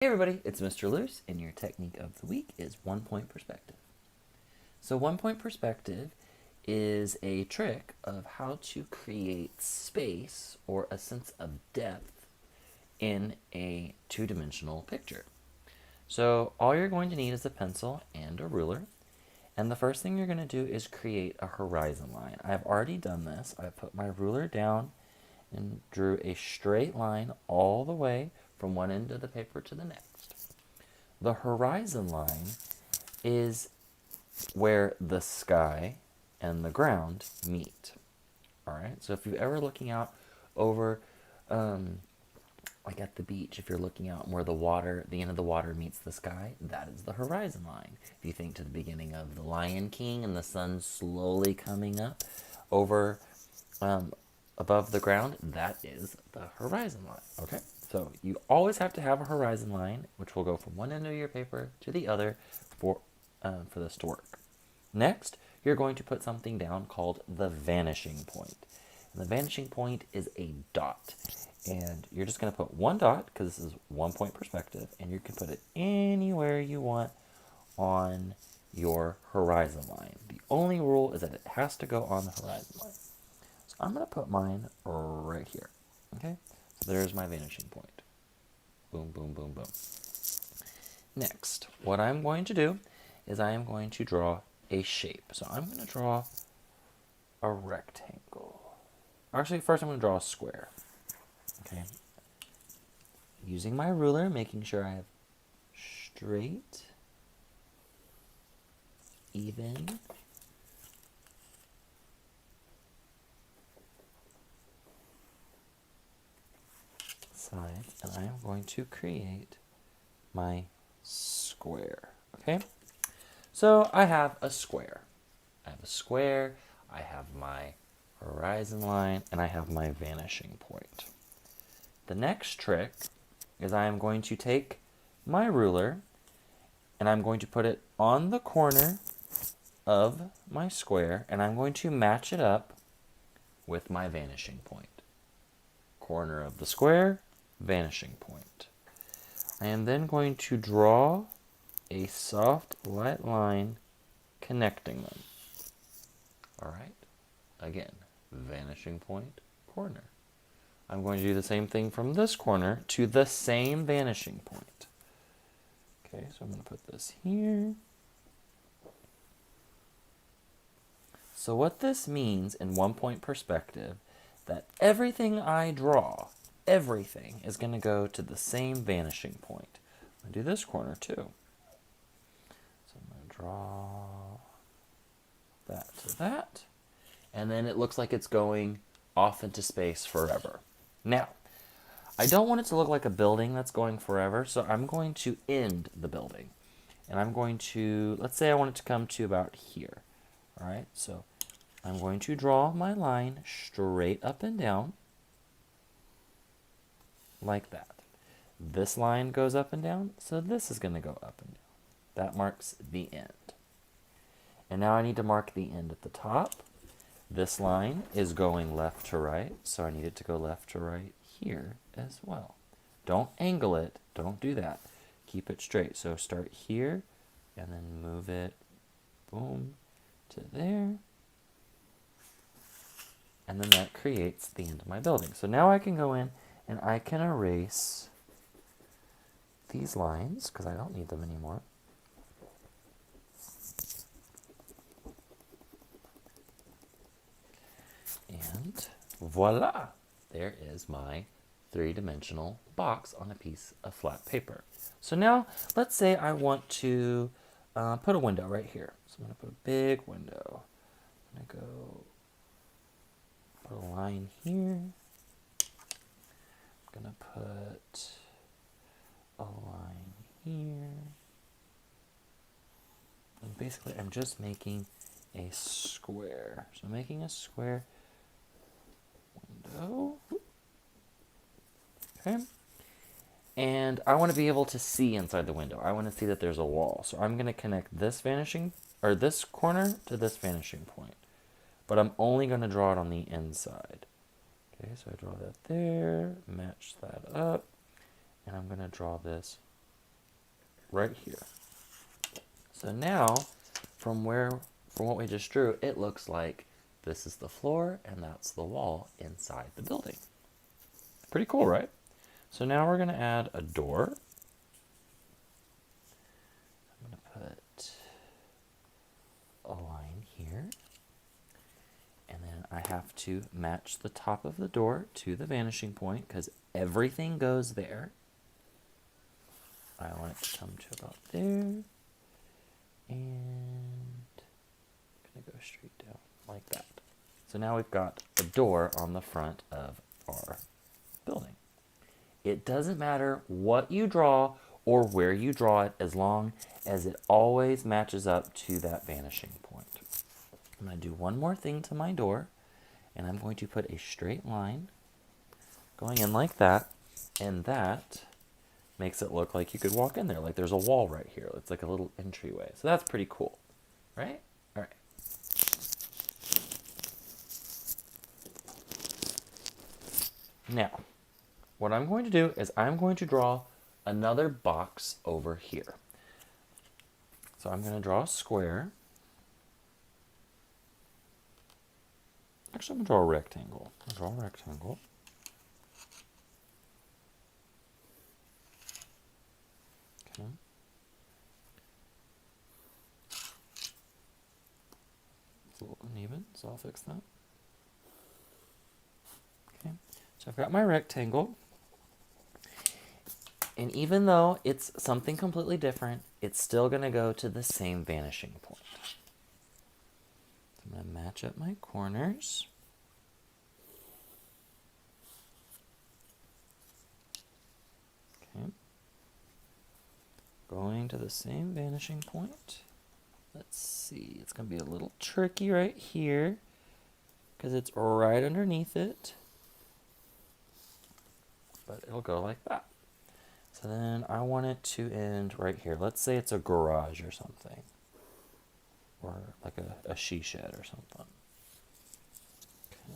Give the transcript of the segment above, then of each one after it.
Hey everybody, it's Mr. Luce, and your technique of the week is one-point perspective. So one-point perspective is a trick of how to create space or a sense of depth in a two-dimensional picture. So all you're going to need is a pencil and a ruler, and the first thing you're going to do is create a horizon line. I've already done this. I put my ruler down and drew a straight line all the way from one end of the paper to the next. The horizon line is where the sky and the ground meet. All right, so if you're ever looking out over, like at the beach, if you're looking out where the end of the water meets the sky, that is the horizon line. If you think to the beginning of The Lion King and the sun slowly coming up over above the ground, that is the horizon line. Okay, so you always have to have a horizon line, which will go from one end of your paper to the other for this to work. Next, you're going to put something down called the vanishing point. And the vanishing point is a dot. And you're just going to put one dot, because this is 1-point perspective, and you can put it anywhere you want on your horizon line. The only rule is that it has to go on the horizon line. So I'm going to put mine right here. Okay? So there's my vanishing point. Boom, boom, boom, boom. Next, what I'm going to do is I am going to draw a shape. So I'm going to draw a rectangle. Actually, first I'm going to draw a square. Okay. Using my ruler, making sure I have straight, even, sides, and I am going to create my square. Okay? So I have a square. I have my horizon line, and I have my vanishing point. The next trick is I am going to take my ruler and I'm going to put it on the corner of my square, and I'm going to match it up with my vanishing point. Corner of the square, vanishing point. I am then going to draw a soft light line connecting them. All right, again, vanishing point, corner. I'm going to do the same thing from this corner to the same vanishing point. Okay, so I'm going to put this here. So what this means in 1-point perspective, that everything I draw, everything is going to go to the same vanishing point. I'm going to do this corner too. So I'm going to draw that to that. And then it looks like it's going off into space forever. Now, I don't want it to look like a building that's going forever, so I'm going to end the building. And I'm going to, let's say I want it to come to about here. All right, so I'm going to draw my line straight up and down, like that. This line goes up and down, so this is going to go up and down. That marks the end. And now I need to mark the end at the top. This line is going left to right, so I need it to go left to right here as well. Don't angle it. Don't do that. Keep it straight. So start here and then move it, boom, to there. And then that creates the end of my building. So now I can go in and I can erase these lines because I don't need them anymore. And voila! There is my 3-dimensional box on a piece of flat paper. So now, let's say I want to put a window right here. So I'm going to put a big window. I'm going to go put a line here. I'm going to put a line here. And basically, I'm just making a square. So I'm making a square window. Okay. And I want to be able to see inside the window. I want to see that there's a wall. So I'm going to connect this this corner to this vanishing point. But I'm only going to draw it on the inside. Okay, so I draw that there, match that up, and I'm going to draw this right here. So now, from what we just drew, it looks like this is the floor and that's the wall inside the building. Pretty cool, right? So now we're going to add a door. I'm going to put a line here. And then I have to match the top of the door to the vanishing point because everything goes there. I want it to come to about there. And I'm going to go straight down like that. So now we've got a door on the front of our building. It doesn't matter what you draw or where you draw it as long as it always matches up to that vanishing point. I'm going to do one more thing to my door, and I'm going to put a straight line going in like that, and that makes it look like you could walk in there, like there's a wall right here. It's like a little entryway. So that's pretty cool, right? All right. Now, what I'm going to do is I'm going to draw another box over here. So I'm going to draw a square. Actually, I'm going to draw a rectangle. Draw a rectangle. Okay. It's a little uneven, so I'll fix that. Okay, so I've got my rectangle. And even though it's something completely different, it's still going to go to the same vanishing point. So I'm going to match up my corners. Okay. Going to the same vanishing point. Let's see, it's going to be a little tricky right here because it's right underneath it. But it'll go like that. So then I want it to end right here. Let's say it's a garage or something. Or like a she shed or something. Okay.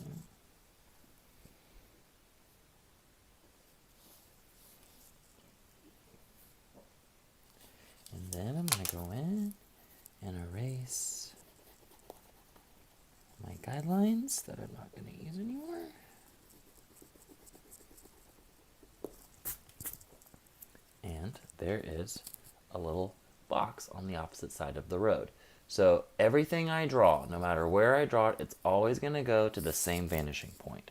And then I'm going to go in and erase my guidelines that I'm not going to use anymore. And there is a little box on the opposite side of the road. So everything I draw, no matter where I draw it, it's always going to go to the same vanishing point.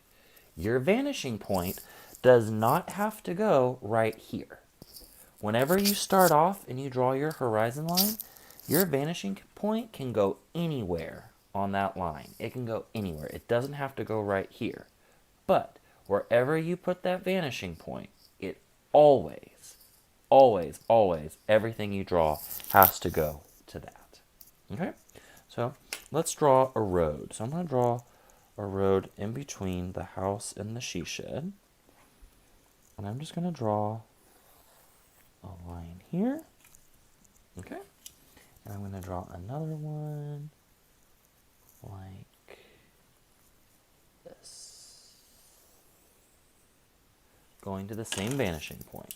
Your vanishing point does not have to go right here. Whenever you start off and you draw your horizon line, your vanishing point can go anywhere on that line. It can go anywhere. It doesn't have to go right here. But wherever you put that vanishing point, it always, everything you draw has to go to that. Okay? So let's draw a road. So I'm going to draw a road in between the house and the she shed. And I'm just going to draw a line here. Okay? And I'm going to draw another one like this. Going to the same vanishing point.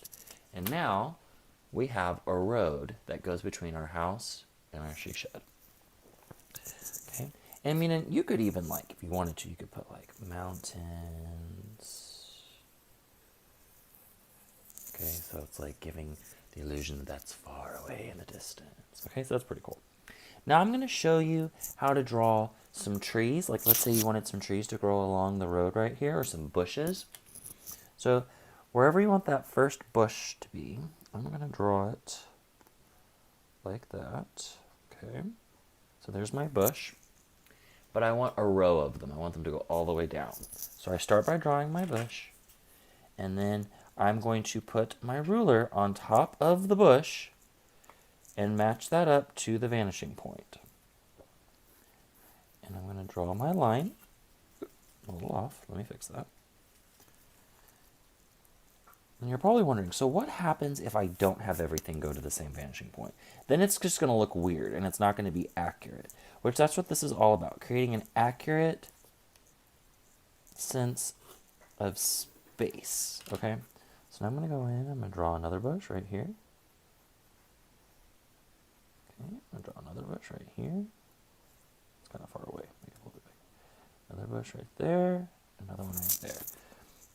And now we have a road that goes between our house and our she shed. Okay? And I mean, and you could even, like, if you wanted to, you could put like mountains. Okay, so it's like giving the illusion that that's far away in the distance. Okay, so that's pretty cool. Now I'm going to show you how to draw some trees. Like, let's say you wanted some trees to grow along the road right here, or some bushes. So wherever you want that first bush to be, I'm going to draw it like that. Okay, so there's my bush. But I want a row of them. I want them to go all the way down. So I start by drawing my bush, and then I'm going to put my ruler on top of the bush and match that up to the vanishing point. And I'm going to draw my line. A little off. Let me fix that. And you're probably wondering, so what happens if I don't have everything go to the same vanishing point? Then it's just going to look weird, and it's not going to be accurate. Which that's what this is all about, creating an accurate sense of space. Okay? So now I'm going to go in, I'm going to draw another bush right here. Okay, I'll draw another bush right here. It's kind of far away. Make it a little bit bigger. Another bush right there. Another one right there.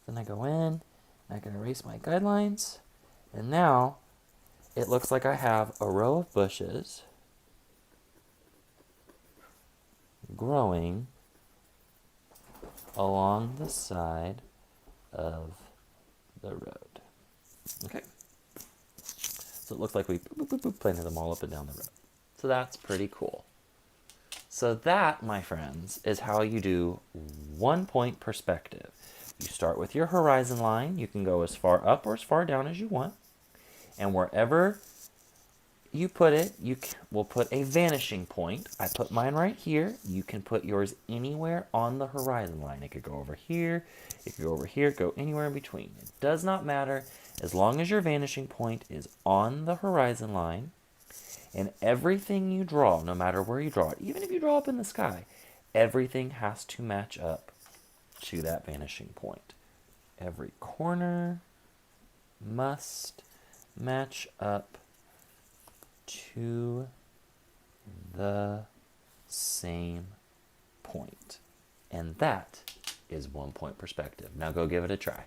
Then I go in, and I can erase my guidelines, and now it looks like I have a row of bushes growing along the side of the road. Okay. So it looks like we planted them all up and down the road. So that's pretty cool. So that, my friends, is how you do 1 point perspective. You start with your horizon line. You can go as far up or as far down as you want. And wherever you put it, will put a vanishing point. I put mine right here. You can put yours anywhere on the horizon line. It could go over here. It could go over here. Go anywhere in between. It does not matter as long as your vanishing point is on the horizon line. And everything you draw, no matter where you draw it, even if you draw up in the sky, everything has to match up to that vanishing point. Every corner must match up to the same point. And that is 1 point perspective. Now go give it a try.